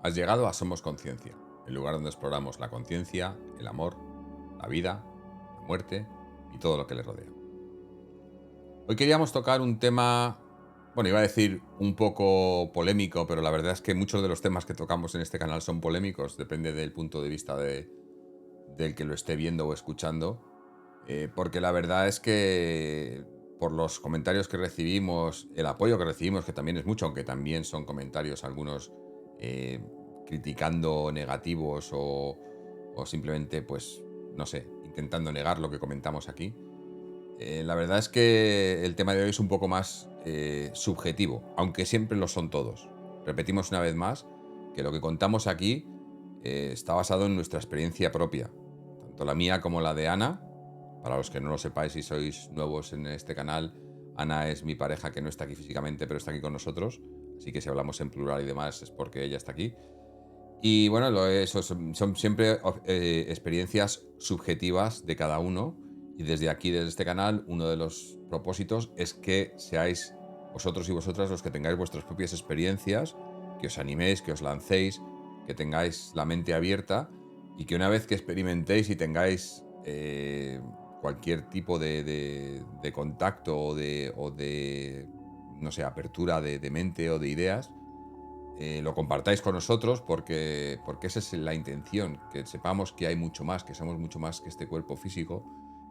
Has llegado a Somos Conciencia, el lugar donde exploramos la conciencia, el amor, la vida, la muerte y todo lo que le rodea. Hoy queríamos tocar un tema, bueno, iba a decir un poco polémico, pero la verdad es que muchos de los temas que tocamos en este canal son polémicos, depende del punto de vista del que lo esté viendo o escuchando, porque la verdad es que por los comentarios que recibimos, el apoyo que recibimos, que también es mucho, aunque también son comentarios algunos eh, criticando negativos o simplemente, pues, no sé, intentando negar lo que comentamos aquí. La verdad es que el tema de hoy es un poco más subjetivo, aunque siempre lo son todos. Repetimos una vez más que lo que contamos aquí está basado en nuestra experiencia propia, tanto la mía como la de Ana. Para los que no lo sepáis y sois nuevos en este canal, Ana es mi pareja que no está aquí físicamente, pero está aquí con nosotros. Así que si hablamos en plural y demás es porque ella está aquí. Y bueno, eso son siempre experiencias subjetivas de cada uno. Y desde aquí, desde este canal, uno de los propósitos es que seáis vosotros y vosotras los que tengáis vuestras propias experiencias, que os animéis, que os lancéis, que tengáis la mente abierta y que una vez que experimentéis y tengáis cualquier tipo de contacto o de, no sé, apertura de mente o de ideas, lo compartáis con nosotros porque esa es la intención, que sepamos que hay mucho más, que somos mucho más que este cuerpo físico,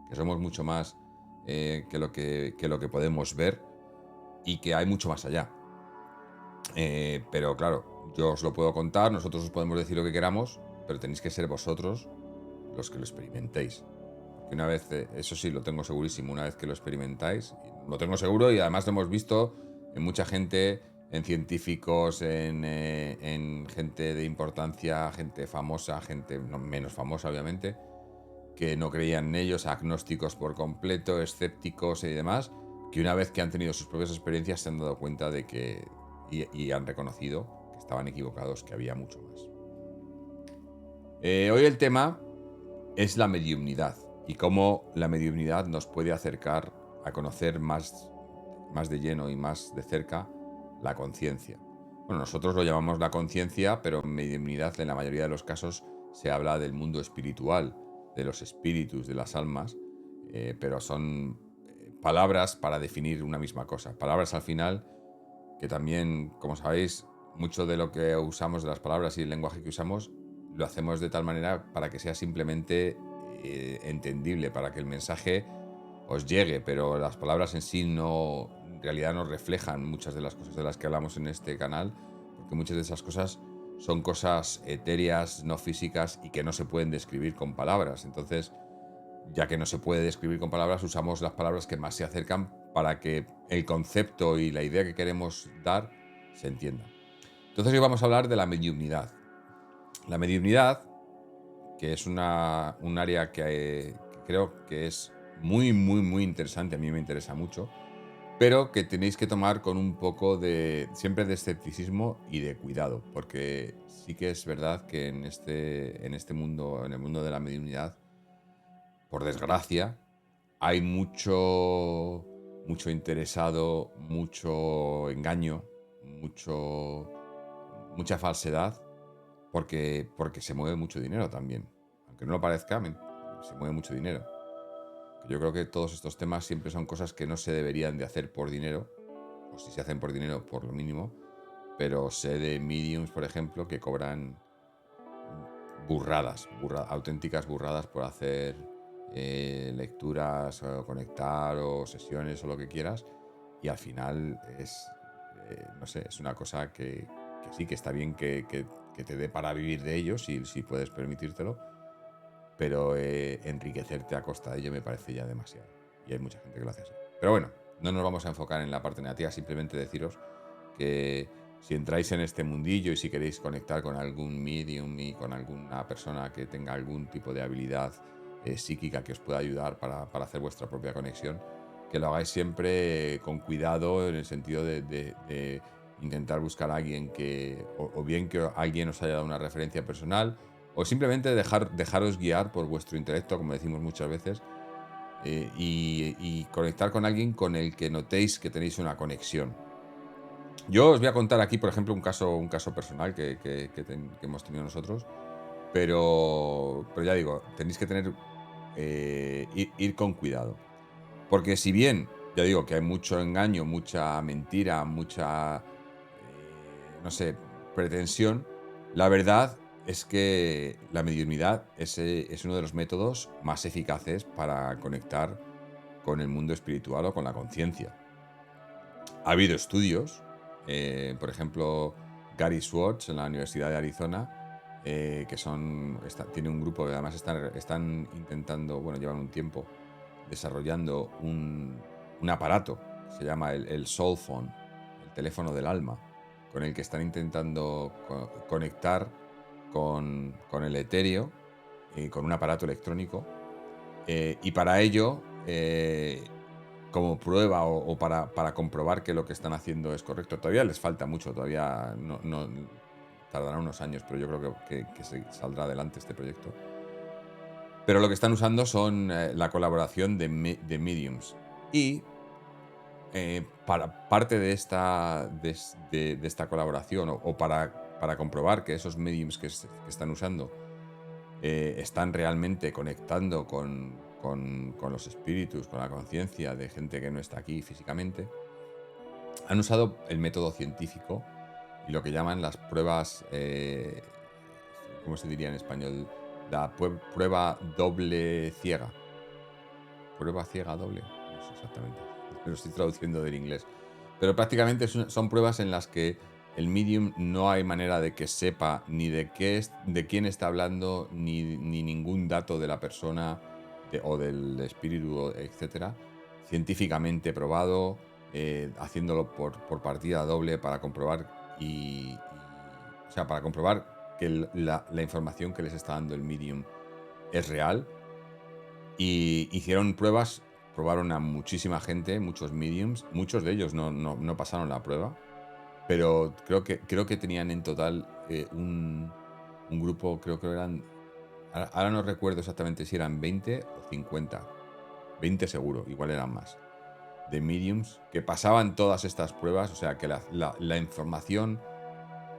que somos mucho más que lo que podemos ver y que hay mucho más allá. Pero claro, yo os lo puedo contar, nosotros os podemos decir lo que queramos, pero tenéis que ser vosotros los que lo experimentéis. Porque una vez, eso sí lo tengo segurísimo, una vez que lo experimentáis, lo tengo seguro y además lo hemos visto en mucha gente, en científicos, en gente de importancia, gente famosa, gente menos famosa obviamente, que no creían en ellos, agnósticos por completo, escépticos y demás, que una vez que han tenido sus propias experiencias se han dado cuenta de que, y han reconocido que estaban equivocados, que había mucho más. Hoy el tema es la mediumnidad y cómo la mediumnidad nos puede acercar a conocer más de lleno y más de cerca la conciencia. Bueno, nosotros lo llamamos la conciencia, pero en mediumnidad en la mayoría de los casos se habla del mundo espiritual, de los espíritus, de las almas, pero son palabras para definir una misma cosa. Palabras al final que también, como sabéis, mucho de lo que usamos, de las palabras y el lenguaje que usamos, lo hacemos de tal manera para que sea simplemente entendible, para que el mensaje os llegue, pero las palabras en sí no, en realidad no reflejan muchas de las cosas de las que hablamos en este canal, porque muchas de esas cosas son cosas etéreas, no físicas y que no se pueden describir con palabras. Entonces, ya que no se puede describir con palabras, usamos las palabras que más se acercan para que el concepto y la idea que queremos dar se entienda. Entonces hoy vamos a hablar de la mediumnidad. La mediumnidad, que es un área que creo que es muy, muy, muy interesante, a mí me interesa mucho, pero que tenéis que tomar con un poco siempre de escepticismo y de cuidado, porque sí que es verdad que en este mundo, en el mundo de la mediunidad, por desgracia, hay mucho interesado, mucho engaño, mucha falsedad, porque se mueve mucho dinero también. Aunque no lo parezca, se mueve mucho dinero. Yo creo que todos estos temas siempre son cosas que no se deberían de hacer por dinero, o si se hacen por dinero, por lo mínimo, pero sé de mediums, por ejemplo, que cobran auténticas burradas por hacer lecturas o conectar o sesiones o lo que quieras, y al final no sé, es una cosa que sí, que está bien que te dé para vivir de ello, si puedes permitírtelo, pero enriquecerte a costa de ello me parece ya demasiado, y hay mucha gente que lo hace así. Pero bueno, no nos vamos a enfocar en la parte negativa, simplemente deciros que si entráis en este mundillo y si queréis conectar con algún medium y con alguna persona que tenga algún tipo de habilidad psíquica que os pueda ayudar para hacer vuestra propia conexión, que lo hagáis siempre con cuidado, en el sentido de intentar buscar a alguien o bien que alguien os haya dado una referencia personal, o simplemente dejaros guiar por vuestro intelecto, como decimos muchas veces, y conectar con alguien con el que notéis que tenéis una conexión. Yo os voy a contar aquí, por ejemplo, un caso personal que hemos tenido nosotros, pero ya digo, tenéis que tener, ir con cuidado. Porque si bien, ya digo que hay mucho engaño, mucha mentira, mucha, no sé, pretensión, la verdad es que la mediunidad es uno de los métodos más eficaces para conectar con el mundo espiritual o con la conciencia. Ha habido estudios, por ejemplo, Gary Schwartz en la Universidad de Arizona, tiene un grupo que además están intentando, bueno, llevan un tiempo desarrollando un aparato que se llama el Soul Phone, el teléfono del alma, con el que están intentando conectar con el etéreo, con un aparato electrónico. Y para ello, como prueba o para comprobar que lo que están haciendo es correcto, todavía les falta mucho, todavía no tardará unos años, pero yo creo que saldrá adelante este proyecto. Pero lo que están usando son la colaboración de mediums. Y para parte de esta colaboración, o para comprobar que esos mediums que están usando están realmente conectando con los espíritus, con la conciencia de gente que no está aquí físicamente, han usado el método científico y lo que llaman las pruebas, ¿cómo se diría en español? La prueba doble ciega. Prueba ciega doble. No sé exactamente. Lo estoy traduciendo del inglés. Pero prácticamente son pruebas en las que el medium no hay manera de que sepa ni de quién está hablando, ni ningún dato de la persona o del espíritu, etcétera. Científicamente probado, haciéndolo por partida doble para comprobar o sea, para comprobar que la información que les está dando el medium es real. Y hicieron pruebas, probaron a muchísima gente, muchos mediums, muchos de ellos no pasaron la prueba, pero creo que tenían en total un grupo, creo que eran, ahora no recuerdo exactamente si eran 20 o 50, 20 seguro, igual eran más, de mediums que pasaban todas estas pruebas, o sea que la información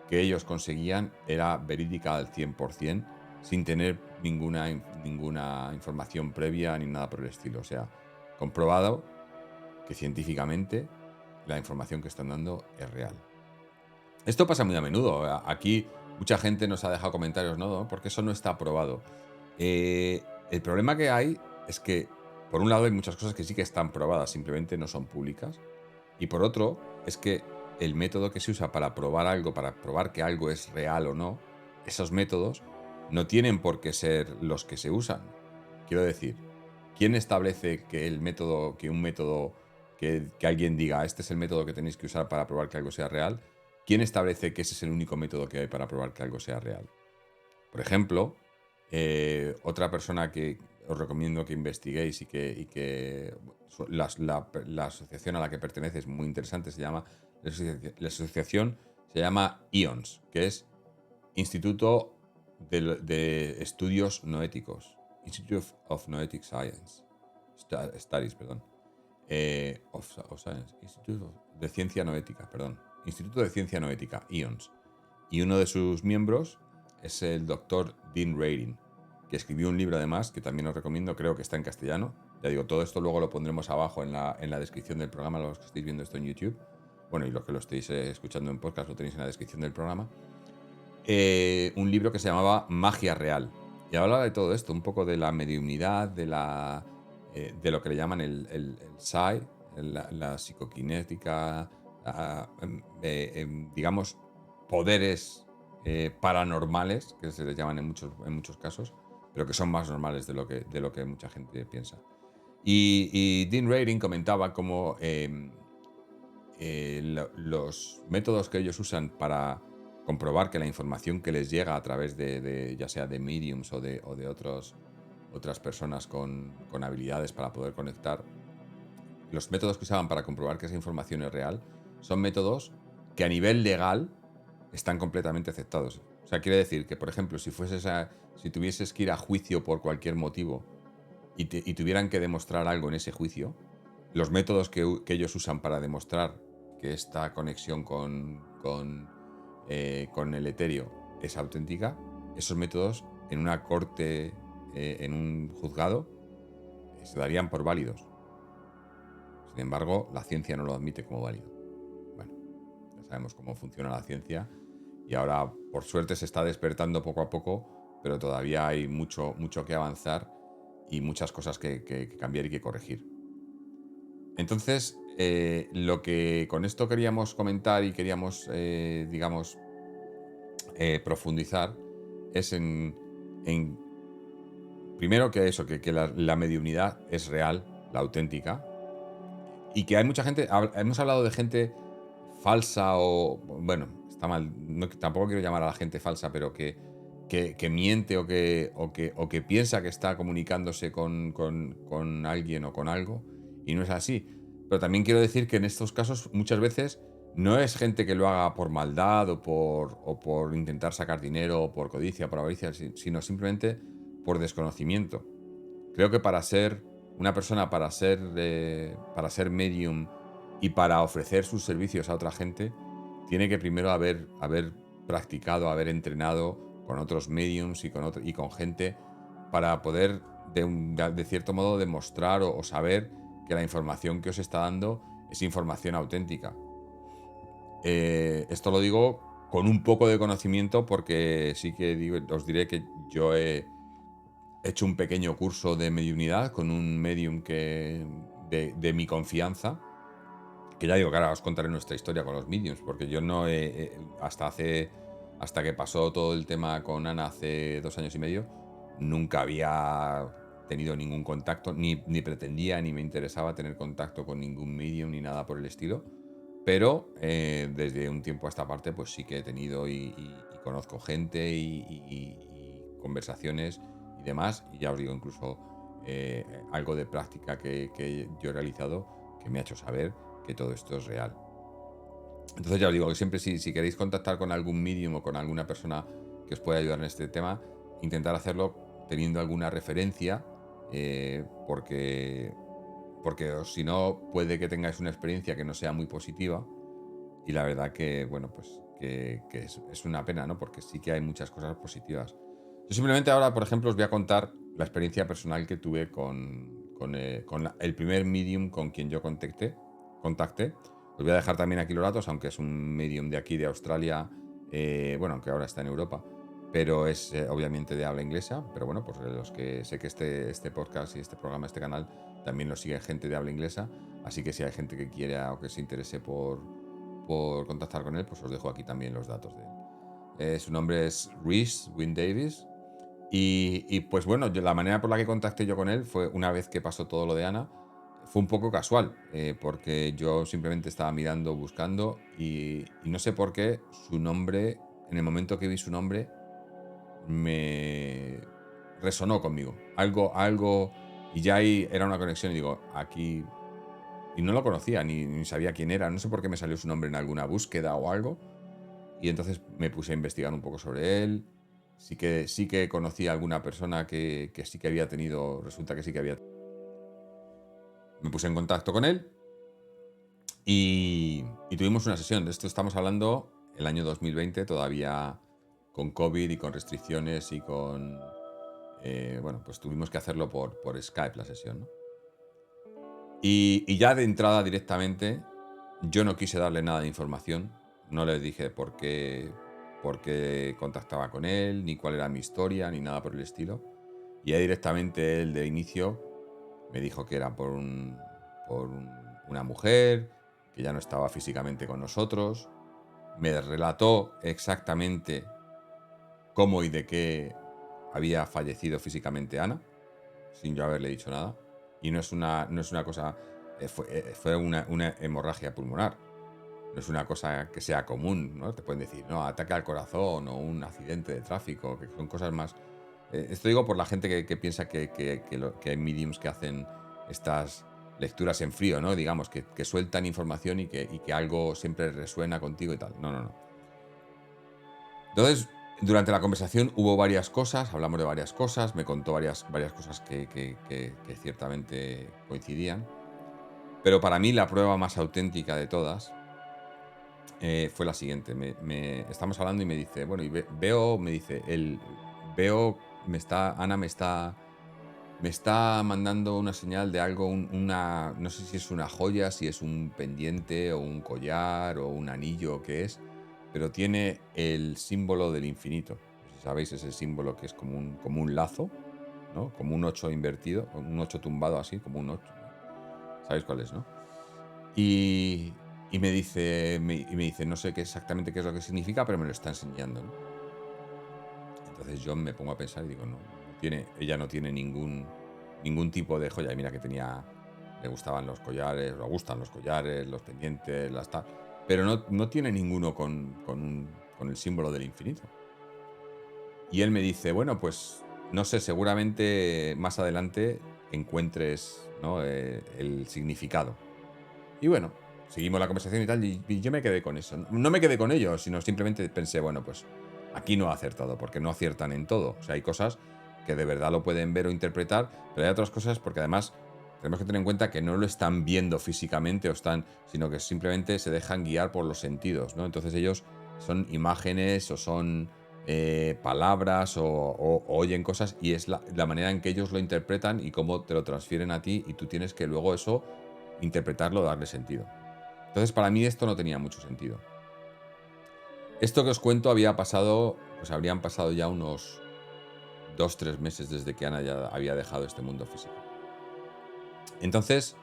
que ellos conseguían era verídica al 100%, sin tener ninguna información previa ni nada por el estilo. O sea, comprobado que científicamente la información que están dando es real. Esto pasa muy a menudo. Aquí mucha gente nos ha dejado comentarios, ¿no? Porque eso no está probado. El problema que hay es que, por un lado, hay muchas cosas que sí que están probadas, simplemente no son públicas. Y por otro, es que el método que se usa para probar algo, para probar que algo es real o no, esos métodos no tienen por qué ser los que se usan. Quiero decir, ¿quién establece que un método, que alguien diga, este es el método que tenéis que usar para probar que algo sea real? ¿Quién establece que ese es el único método que hay para probar que algo sea real? Por ejemplo, otra persona que os recomiendo que investiguéis la asociación a la que pertenece es muy interesante, la asociación se llama IONS, que es Instituto de Estudios Noéticos, Institute of Noetic Science, Studies, perdón, of Science, de Ciencia Noética, perdón, Instituto de Ciencia Noética, IONS, y uno de sus miembros es el doctor Dean Radin, que escribió un libro además, que también os recomiendo, creo que está en castellano. Ya digo, todo esto luego lo pondremos abajo en la descripción del programa, los que estéis viendo esto en YouTube. Bueno, y los que lo estéis escuchando en podcast lo tenéis en la descripción del programa. Un libro que se llamaba Magia Real. Y hablaba de todo esto, un poco de la mediunidad, de lo que le llaman el psi, la psicoquinética, digamos, poderes paranormales, que se les llaman en muchos casos, pero que son más normales de lo que mucha gente piensa. Y Dean Radin comentaba cómo los métodos que ellos usan para comprobar que la información que les llega a través ya sea de mediums o de otras personas con habilidades para poder conectar, los métodos que usaban para comprobar que esa información es real son métodos que a nivel legal están completamente aceptados. O sea, quiere decir que, por ejemplo, si tuvieses que ir a juicio por cualquier motivo y tuvieran que demostrar algo en ese juicio, los métodos que ellos usan para demostrar que esta conexión con el etéreo es auténtica, esos métodos en una corte, en un juzgado, se darían por válidos. Sin embargo, la ciencia no lo admite como válido. Bueno, ya sabemos cómo funciona la ciencia y ahora, por suerte, se está despertando poco a poco, pero todavía hay mucho que avanzar y muchas cosas que cambiar y que corregir. Entonces, lo que con esto queríamos comentar y queríamos, digamos, profundizar es en primero que eso, que la mediunidad es real, la auténtica, y que hay mucha gente, hemos hablado de gente falsa o, bueno, está mal, tampoco quiero llamar a la gente falsa, pero que miente o que piensa que está comunicándose con alguien o con algo y no es así. Pero también quiero decir que en estos casos muchas veces no es gente que lo haga por maldad o por intentar sacar dinero o por codicia, por avaricia, sino simplemente por desconocimiento. Creo que para ser una persona, para ser medium y para ofrecer sus servicios a otra gente, tiene que primero haber practicado, haber entrenado con otros mediums y con gente para poder, de cierto modo, demostrar o saber que la información que os está dando es información auténtica. Esto lo digo con un poco de conocimiento porque sí que os diré que yo he hecho un pequeño curso de mediunidad con un medium de mi confianza, que ya digo que ahora os contaré nuestra historia con los mediums, porque yo no hasta que pasó todo el tema con Ana hace 2 años y medio, nunca había tenido ningún contacto, ni pretendía, ni me interesaba tener contacto con ningún medium, ni nada por el estilo. Pero desde un tiempo a esta parte, pues sí que he tenido y conozco gente y conversaciones y demás. Y ya os digo, incluso algo de práctica que yo he realizado que me ha hecho saber que todo esto es real. Entonces ya os digo que siempre si queréis contactar con algún medium o con alguna persona que os pueda ayudar en este tema, intentar hacerlo teniendo alguna referencia, porque si no puede que tengáis una experiencia que no sea muy positiva y la verdad que, bueno, pues que es una pena, ¿no? Porque sí que hay muchas cosas positivas. Yo simplemente ahora, por ejemplo, os voy a contar la experiencia personal que tuve con el primer medium con quien yo contacté. Os voy a dejar también aquí los datos, aunque es un medium de aquí, de Australia, bueno, aunque ahora está en Europa, pero es obviamente de habla inglesa. Pero bueno, pues los que sé que este podcast y este programa, este canal, también lo sigue gente de habla inglesa, así que si hay gente que quiera o que se interese por contactar con él, pues os dejo aquí también los datos de él. Su nombre es Rhys Wynne Davis. Y pues bueno, la manera por la que contacté yo con él fue una vez que pasó todo lo de Ana. Fue un poco casual, porque yo simplemente estaba mirando, buscando, y no sé por qué su nombre, en el momento que vi su nombre, me resonó conmigo. Algo, y ya ahí era una conexión, y digo, aquí. Y no lo conocía, ni sabía quién era. No sé por qué me salió su nombre en alguna búsqueda o algo. Y entonces me puse a investigar un poco sobre él. Sí que conocí a alguna persona que sí que había tenido. Resulta que sí que había. Me puse en contacto con él y tuvimos una sesión. De esto estamos hablando el año 2020, todavía con COVID y con restricciones y con. Bueno, pues tuvimos que hacerlo por Skype la sesión, ¿no? Y ya de entrada directamente, yo no quise darle nada de información. No le dije por qué contactaba con él, ni cuál era mi historia, ni nada por el estilo. Y ya directamente él de inicio me dijo que era una mujer, que ya no estaba físicamente con nosotros. Me relató exactamente cómo y de qué había fallecido físicamente Ana, sin yo haberle dicho nada. Y no es una cosa, fue una hemorragia pulmonar. No es una cosa que sea común, ¿no? Te pueden decir, no, ataque al corazón o un accidente de tráfico, que son cosas más. Esto digo por la gente que piensa que hay mediums que hacen estas lecturas en frío, ¿no? Digamos, que sueltan información y que algo siempre resuena contigo y tal. No, no, no. Entonces, durante la conversación hubo varias cosas, hablamos de varias cosas, me contó varias cosas que ciertamente coincidían. Pero para mí la prueba más auténtica de todas fue la siguiente. Estamos hablando y me dice, bueno, y veo, me dice, veo, Ana me está mandando una señal de algo, no sé si es una joya, si es un pendiente o un collar o un anillo o qué es, pero tiene el símbolo del infinito. No sé si sabéis, ese símbolo que es como un lazo, ¿no? Como un 8 invertido, un 8 tumbado así, como un 8. ¿Sabéis cuál es, no? Y, y me dice, no sé exactamente qué es lo que significa, pero me lo está enseñando, ¿no? Entonces yo me pongo a pensar y digo, ella no tiene ningún tipo de joya. Y mira que le gustaban los collares, le gustan los collares, los pendientes, las tal. Pero no tiene ninguno con el símbolo del infinito. Y él me dice, bueno, pues no sé, seguramente más adelante encuentres, ¿no? El significado. Y bueno, seguimos la conversación y tal, y yo me quedé con eso. No me quedé con ello, sino simplemente pensé, bueno, pues aquí no ha acertado, porque no aciertan en todo. O sea, hay cosas que de verdad lo pueden ver o interpretar, pero hay otras cosas porque además tenemos que tener en cuenta que no lo están viendo físicamente sino que simplemente se dejan guiar por los sentidos, ¿no? Entonces ellos son imágenes o son palabras o oyen cosas y es la manera en que ellos lo interpretan y cómo te lo transfieren a ti y tú tienes que luego eso interpretarlo, darle sentido. Entonces, para mí esto no tenía mucho sentido. Esto que os cuento pues habrían pasado ya unos 2-3 meses desde que Ana ya había dejado este mundo físico. Entonces,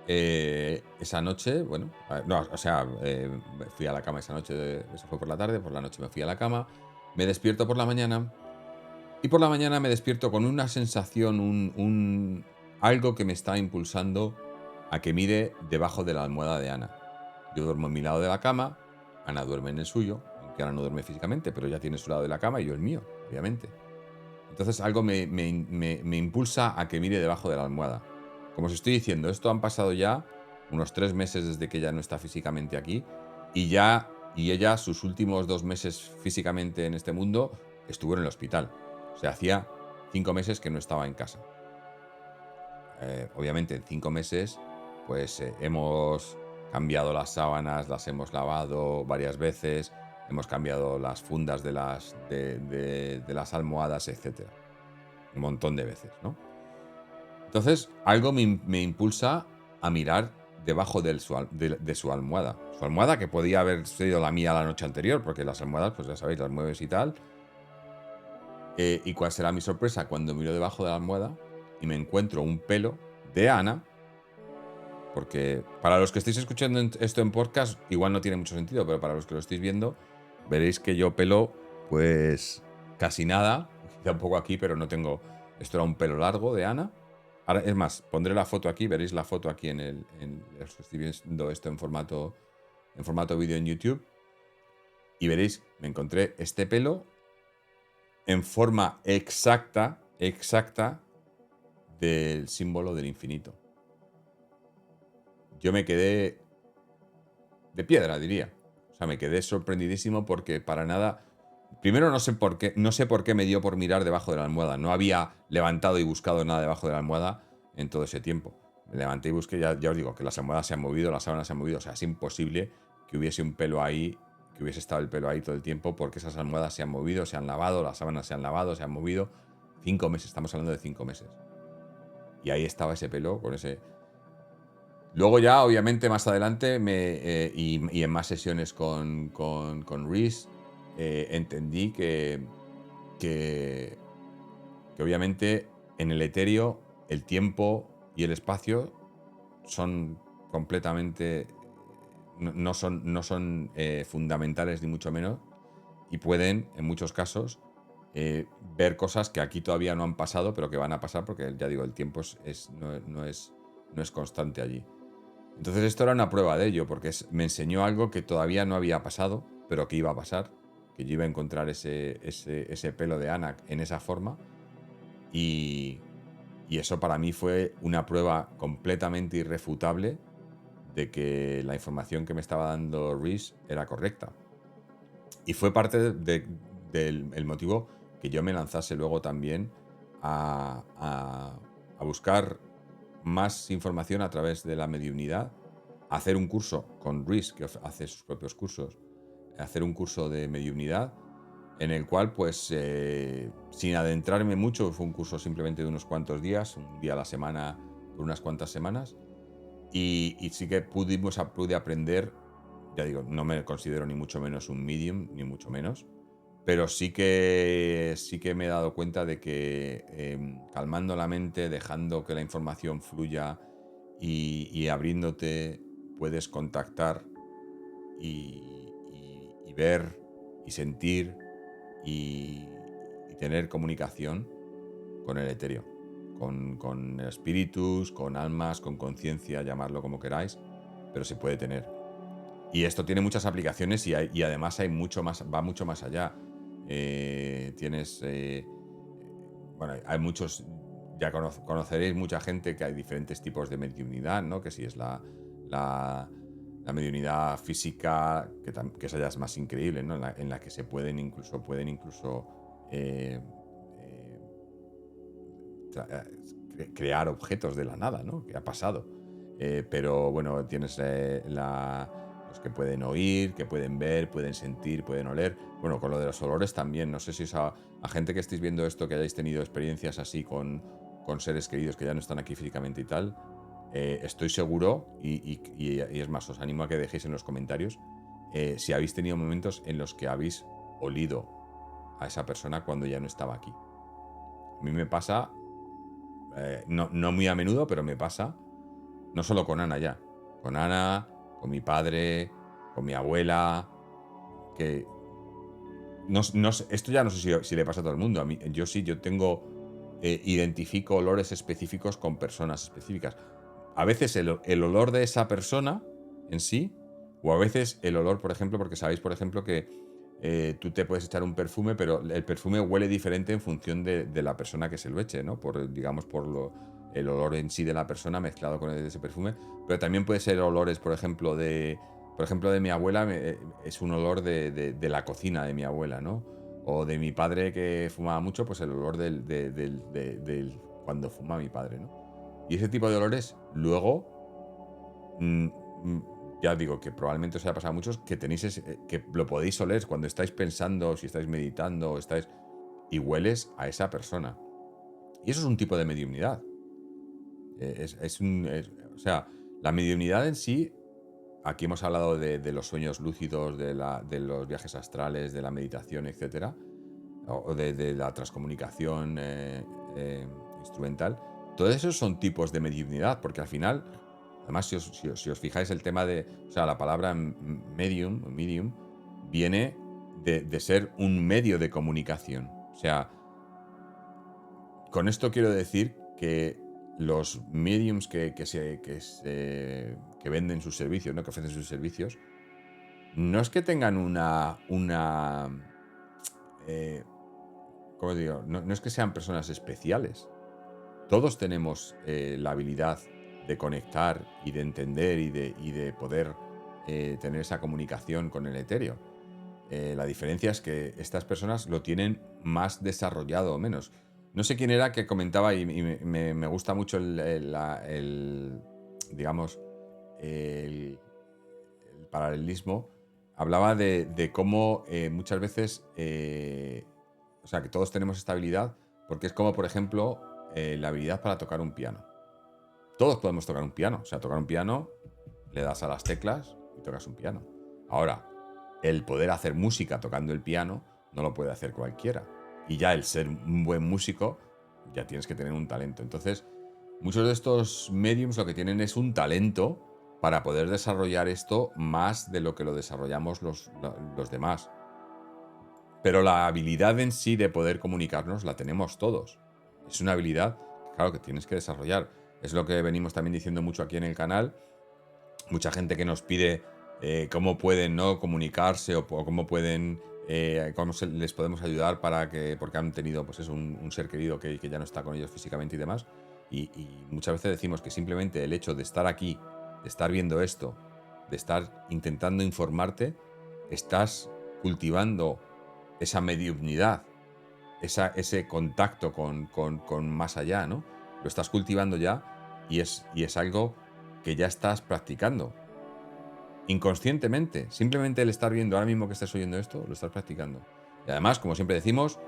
esa noche, bueno, no, o sea, fui a la cama esa noche, eso fue por la tarde, por la noche me fui a la cama, me despierto por la mañana y por la mañana me despierto con una sensación, algo que me está impulsando a que mire debajo de la almohada de Ana. Yo duermo en mi lado de la cama, Ana duerme en el suyo, aunque Ana no duerme físicamente, pero ya tiene su lado de la cama y yo el mío, obviamente. Entonces algo me impulsa a que mire debajo de la almohada. Como os estoy diciendo, esto han pasado ya unos 3 meses desde que ella no está físicamente aquí y ella sus últimos 2 meses físicamente en este mundo estuvo en el hospital. O sea, hacía 5 meses que no estaba en casa. Obviamente en 5 meses pues hemos cambiado las sábanas, las hemos lavado varias veces, hemos cambiado las fundas de las almohadas, etcétera. Un montón de veces, ¿no? Entonces, algo me impulsa a mirar debajo de su almohada. Su almohada, que podía haber sido la mía la noche anterior, porque las almohadas, pues ya sabéis, las mueves y tal. ¿Y cuál será mi sorpresa cuando miro debajo de la almohada y me encuentro un pelo de Ana? Porque para los que estéis escuchando esto en podcast, igual no tiene mucho sentido, pero para los que lo estéis viendo, veréis que yo pelo, pues casi nada. Quizá un poco aquí, pero no tengo. Esto era un pelo largo de Ana. Ahora, es más, pondré la foto aquí, veréis la foto aquí los que estoy viendo esto en formato vídeo en YouTube. Y veréis, me encontré este pelo en forma exacta del símbolo del infinito. Yo me quedé de piedra, diría. O sea, me quedé sorprendidísimo porque para nada. Primero no sé por qué me dio por mirar debajo de la almohada. No había levantado y buscado nada debajo de la almohada en todo ese tiempo. Me levanté y busqué, ya os digo, que las almohadas se han movido, las sábanas se han movido. O sea, es imposible que hubiese un pelo ahí, que hubiese estado el pelo ahí todo el tiempo, porque esas almohadas se han movido, se han lavado, las sábanas se han lavado, se han movido. 5 meses, estamos hablando de 5 meses. Y ahí estaba ese pelo con ese. Luego ya, obviamente, más adelante, y en más sesiones con Reese, entendí que obviamente en el etéreo el tiempo y el espacio son completamente. No son fundamentales ni mucho menos y pueden, en muchos casos, ver cosas que aquí todavía no han pasado, pero que van a pasar porque, ya digo, el tiempo no es constante allí. Entonces esto era una prueba de ello, porque me enseñó algo que todavía no había pasado, pero que iba a pasar, que yo iba a encontrar ese pelo de Anak en esa forma, y eso para mí fue una prueba completamente irrefutable de que la información que me estaba dando Reese era correcta. Y fue parte del motivo que yo me lanzase luego también a buscar más información a través de la mediunidad, hacer un curso con Reese, que hace sus propios cursos hacer un curso de mediunidad en el cual, pues, sin adentrarme mucho, fue un curso simplemente de unos cuantos días, un día a la semana, por unas cuantas semanas, y sí que pude aprender. Ya digo, no me considero ni mucho menos un medium, ni mucho menos, pero sí que me he dado cuenta de que calmando la mente, dejando que la información fluya y abriéndote, puedes contactar y ver y sentir y, y tener comunicación con el etéreo, con espíritus, con almas, con conciencia, llamarlo como queráis, pero se puede tener. Y esto tiene muchas aplicaciones y además hay mucho más, va mucho más allá. Tienes, bueno, hay muchos, ya conoceréis mucha gente que hay diferentes tipos de mediunidad, ¿no? Que si es la, la mediunidad física, que esa ya es más increíble, ¿no? En la que se pueden incluso eh, eh, crear objetos de la nada, ¿no? Que ha pasado. Pero bueno, tienes los que pueden oír, que pueden ver, pueden sentir, pueden oler. Bueno, con lo de los olores también. No sé si a gente que estéis viendo esto, que hayáis tenido experiencias así con seres queridos que ya no están aquí físicamente y tal. Estoy seguro, y es más, os animo a que dejéis en los comentarios si habéis tenido momentos en los que habéis olido a esa persona cuando ya no estaba aquí. A mí me pasa, no muy a menudo, pero me pasa, no solo con Ana ya, con Ana, con mi padre, con mi abuela, que esto ya no sé si le pasa a todo el mundo. A mí, yo identifico olores específicos con personas específicas. A veces el olor de esa persona en sí, o a veces el olor, por ejemplo, porque sabéis, por ejemplo, que tú te puedes echar un perfume, pero el perfume huele diferente en función de la persona que se lo eche, ¿no? Digamos, el olor en sí de la persona mezclado con el de ese perfume. Pero también puede ser olores, por ejemplo, de mi abuela, es un olor de la cocina de mi abuela, ¿no? O de mi padre que fumaba mucho, pues el olor cuando fuma mi padre, ¿no? Y ese tipo de olores, luego, ya digo que probablemente os haya pasado a muchos, que que lo podéis oler cuando estáis pensando, si estáis meditando, y hueles a esa persona. Y eso es un tipo de mediunidad. O sea, la mediunidad en sí. Aquí hemos hablado de los sueños lúcidos, de los viajes astrales, de la meditación, etcétera, o de la transcomunicación instrumental. Todos esos son tipos de mediunidad, porque al final, además, si os fijáis, el tema o sea, la palabra medium, viene de ser un medio de comunicación. O sea, con esto quiero decir que los mediums que venden sus servicios, ¿no? Que ofrecen sus servicios, no es que tengan eh, ¿cómo digo? No es que sean personas especiales. Todos tenemos la habilidad de conectar y de entender y de poder tener esa comunicación con el etéreo. La diferencia es que estas personas lo tienen más desarrollado o menos. No sé quién era que comentaba y me gusta mucho digamos, el, el paralelismo. Hablaba de cómo muchas veces, o sea, que todos tenemos esta habilidad, porque es como, por ejemplo, la habilidad para tocar un piano. Todos podemos tocar un piano. O sea, tocar un piano, le das a las teclas y tocas un piano. Ahora, el poder hacer música tocando el piano no lo puede hacer cualquiera. Y ya el ser un buen músico, ya tienes que tener un talento. Entonces, muchos de estos mediums lo que tienen es un talento para poder desarrollar esto más de lo que lo desarrollamos los demás. Pero la habilidad en sí de poder comunicarnos la tenemos todos. Es una habilidad, claro, que tienes que desarrollar. Es lo que venimos también diciendo mucho aquí en el canal. Mucha gente que nos pide cómo pueden, ¿no?, comunicarse o cómo pueden, cómo les podemos ayudar porque han tenido, pues eso, un ser querido que ya no está con ellos físicamente y demás. Y muchas veces decimos que simplemente el hecho de estar aquí, de estar viendo esto, de estar intentando informarte, estás cultivando esa mediunidad, ese contacto con más allá, ¿no? Lo estás cultivando ya y es algo que ya estás practicando. inconscientemente. Simplemente el estar viendo ahora mismo que estás oyendo esto, lo estás practicando. Y además, como siempre decimos,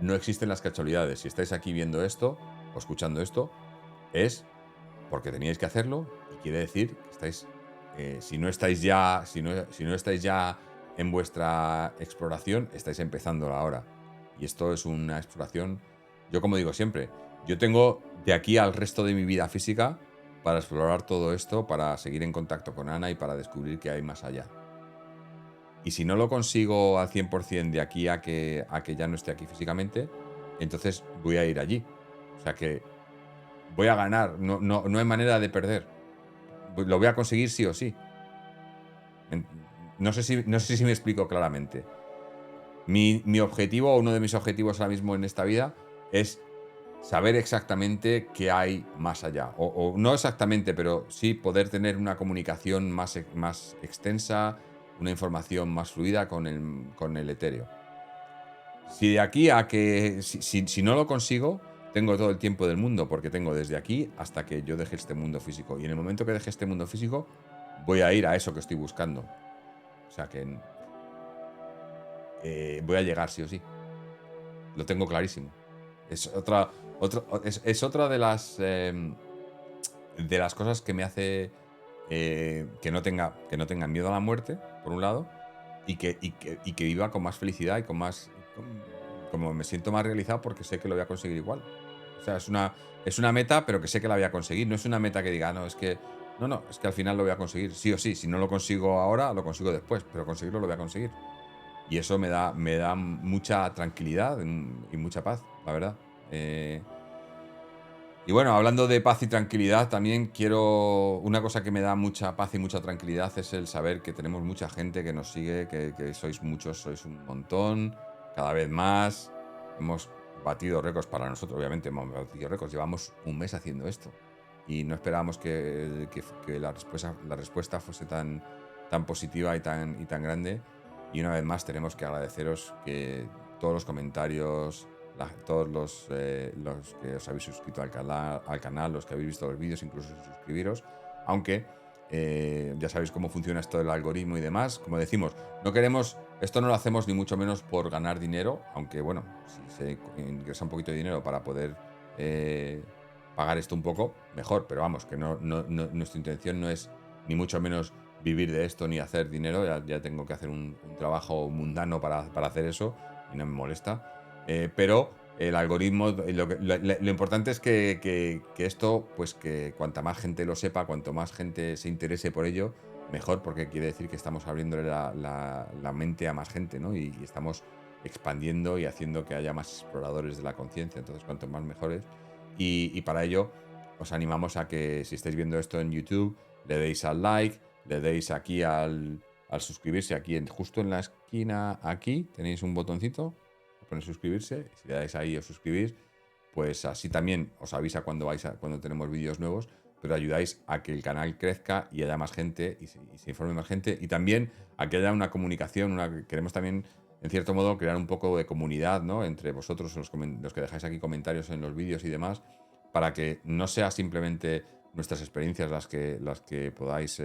no existen las casualidades. Si estáis aquí viendo esto o escuchando esto, es porque teníais que hacerlo y quiere decir que estáis, si no estáis ya, si no estáis ya en vuestra exploración, estáis empezando ahora. Y esto es una exploración, yo como digo siempre, yo tengo de aquí al resto de mi vida física para explorar todo esto, para seguir en contacto con Ana y para descubrir qué hay más allá. Y si no lo consigo al 100% de aquí a que ya no esté aquí físicamente, entonces voy a ir allí. O sea que voy a ganar, no hay manera de perder. Lo voy a conseguir sí o sí. No sé si me explico claramente. Mi objetivo, o uno de mis objetivos ahora mismo en esta vida, es saber exactamente qué hay más allá. O no exactamente, pero sí poder tener una comunicación más extensa, una información más fluida con el etéreo. Si de aquí a que. Si no lo consigo, tengo todo el tiempo del mundo, porque tengo desde aquí hasta que yo deje este mundo físico. Y en el momento que deje este mundo físico, voy a ir a eso que estoy buscando. O sea que voy a llegar sí o sí. Lo tengo clarísimo. Es es otra de las cosas que me hace que no tenga miedo a la muerte, por un lado, y que viva con más felicidad y con más. Como me siento más realizado porque sé que lo voy a conseguir igual. O sea, es una meta, pero que sé que la voy a conseguir. No es una meta que diga, no, es que. No, no, es que al final lo voy a conseguir, sí o sí. Si no lo consigo ahora, lo consigo después, pero conseguirlo lo voy a conseguir. Y eso me da mucha tranquilidad y mucha paz, la verdad. Eh, y bueno, hablando de paz y tranquilidad, también quiero. Una cosa que me da mucha paz y mucha tranquilidad es el saber que tenemos mucha gente que nos sigue, que sois muchos, sois un montón, cada vez más. Hemos batido récords para nosotros, obviamente, hemos batido récords. Llevamos un mes haciendo esto y no esperábamos que la respuesta fuese tan positiva y tan grande. Y una vez más tenemos que agradeceros que todos los comentarios, todos los que os habéis suscrito al canal, los que habéis visto los vídeos, incluso suscribiros, aunque ya sabéis cómo funciona esto del algoritmo y demás. Como decimos, no queremos, esto no lo hacemos ni mucho menos por ganar dinero, aunque bueno, si se ingresa un poquito de dinero para poder pagar esto un poco, mejor, pero vamos, que nuestra intención no es ni mucho menos vivir de esto ni hacer dinero, ya tengo que hacer un trabajo mundano para hacer eso y no me molesta. Pero el algoritmo, lo importante es que esto, pues que cuanta más gente lo sepa, cuanto más gente se interese por ello, mejor, porque quiere decir que estamos abriéndole la mente a más gente, ¿no? Y estamos expandiendo y haciendo que haya más exploradores de la conciencia. Entonces, cuanto más mejores. Y para ello, os animamos a que si estáis viendo esto en YouTube, le deis al like, le deis aquí al suscribirse, aquí justo en la esquina, aquí tenéis un botoncito, pone suscribirse, y si le dais ahí os suscribís, pues así también os avisa cuando tenemos vídeos nuevos, pero ayudáis a que el canal crezca y haya más gente y se informe más gente, y también a que haya una comunicación, queremos también, en cierto modo, crear un poco de comunidad, ¿no? Entre vosotros, los que dejáis aquí comentarios en los vídeos y demás, para que no sea simplemente nuestras experiencias las que podáis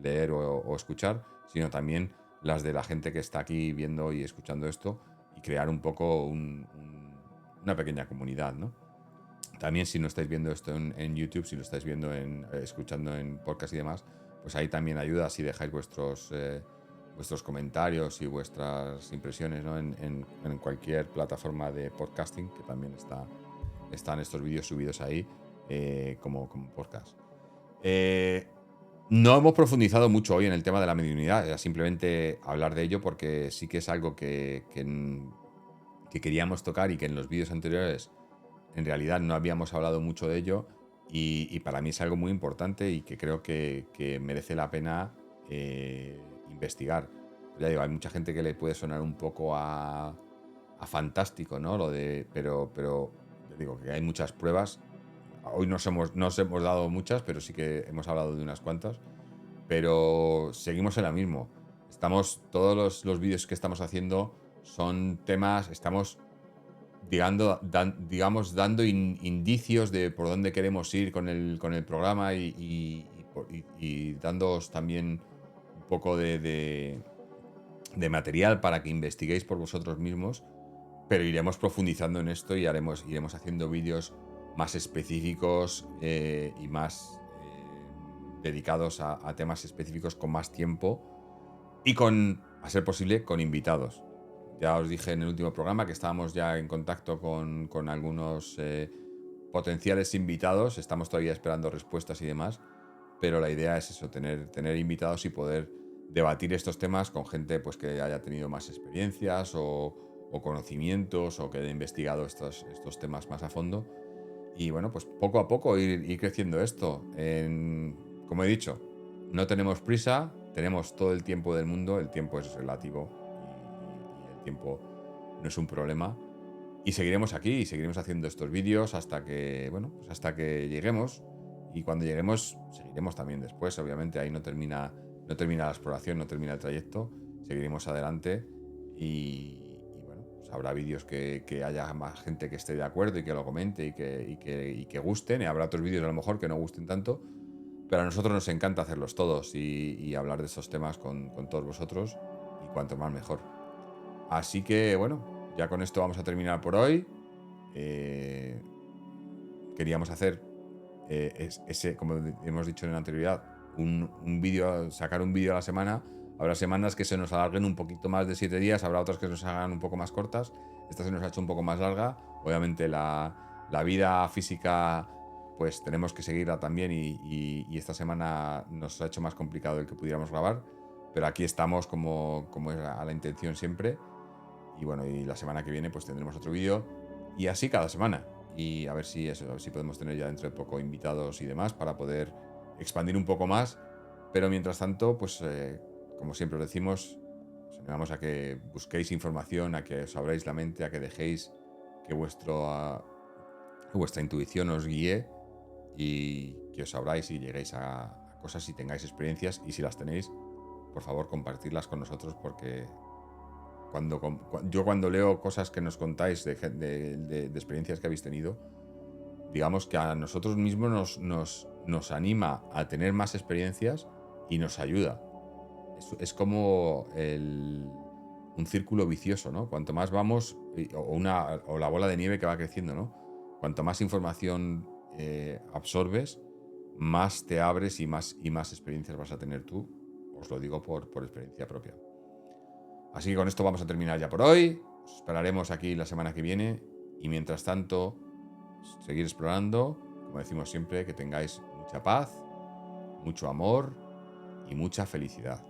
leer o escuchar, sino también las de la gente que está aquí viendo y escuchando esto, y crear un poco una pequeña comunidad, ¿no? También si no estáis viendo esto en YouTube, si lo estáis viendo escuchando en podcast y demás, pues ahí también ayuda si dejáis vuestros comentarios y vuestras impresiones, ¿no? En cualquier plataforma de podcasting, que también están estos vídeos subidos ahí como podcast. No hemos profundizado mucho hoy en el tema de la mediunidad, era simplemente hablar de ello porque sí que es algo que queríamos tocar y que en los vídeos anteriores en realidad no habíamos hablado mucho de ello, y para mí es algo muy importante y que creo que merece la pena investigar. Ya digo, hay mucha gente que le puede sonar un poco a fantástico, ¿no? Pero ya digo que hay muchas pruebas. Hoy nos hemos dado muchas, pero sí que hemos hablado de unas cuantas. Pero seguimos en la mismo. Todos los vídeos que estamos haciendo son temas, estamos digamos, dando indicios de por dónde queremos ir con el programa y dándoos también poco de material para que investiguéis por vosotros mismos, pero iremos profundizando en esto y iremos haciendo vídeos más específicos y más dedicados a temas específicos con más tiempo y a ser posible, con invitados. Ya os dije en el último programa que estábamos ya en contacto con algunos potenciales invitados. Estamos todavía esperando respuestas y demás, pero la idea es eso, tener invitados y poder debatir estos temas con gente pues, que haya tenido más experiencias o conocimientos o que haya investigado estos temas más a fondo. Y bueno, pues poco a poco ir creciendo esto. Como he dicho, no tenemos prisa, tenemos todo el tiempo del mundo, el tiempo es relativo y el tiempo no es un problema. Y seguiremos aquí y seguiremos haciendo estos vídeos hasta que, bueno, pues hasta que lleguemos. Y cuando lleguemos, seguiremos también después. Obviamente ahí no termina la exploración, no termina el trayecto. Seguiremos adelante y bueno, pues habrá vídeos que haya más gente que esté de acuerdo y que lo comente y que gusten. Y habrá otros vídeos a lo mejor que no gusten tanto. Pero a nosotros nos encanta hacerlos todos y hablar de estos temas con todos vosotros. Y cuanto más mejor. Así que bueno, ya con esto vamos a terminar por hoy. Queríamos hacer como hemos dicho en la anterioridad, un vídeo, sacar un vídeo a la semana. Habrá semanas que se nos alarguen un poquito más de 7 días, habrá otras que se nos hagan un poco más cortas. Esta se nos ha hecho un poco más larga. Obviamente la vida física pues tenemos que seguirla también y esta semana nos ha hecho más complicado el que pudiéramos grabar, pero aquí estamos como es a la intención siempre. Y bueno, y la semana que viene pues tendremos otro vídeo y así cada semana. Y a ver si podemos tener ya dentro de poco invitados y demás para poder expandir un poco más. Pero mientras tanto, pues como siempre os decimos, os animamos a que busquéis información, a que os abráis la mente, a que dejéis que vuestra intuición os guíe y que os abráis y lleguéis a cosas y tengáis experiencias. Y si las tenéis, por favor, compartirlas con nosotros porque yo cuando leo cosas que nos contáis de experiencias que habéis tenido, digamos que a nosotros mismos nos anima a tener más experiencias y nos ayuda. Es como un círculo vicioso, ¿no? Cuanto más vamos, o la bola de nieve que va creciendo, ¿no? Cuanto más información absorbes, más te abres y más experiencias vas a tener tú. Os lo digo por experiencia propia. Así que con esto vamos a terminar ya por hoy. Os esperaremos aquí la semana que viene. Y mientras tanto, seguir explorando. Como decimos siempre, que tengáis mucha paz, mucho amor y mucha felicidad.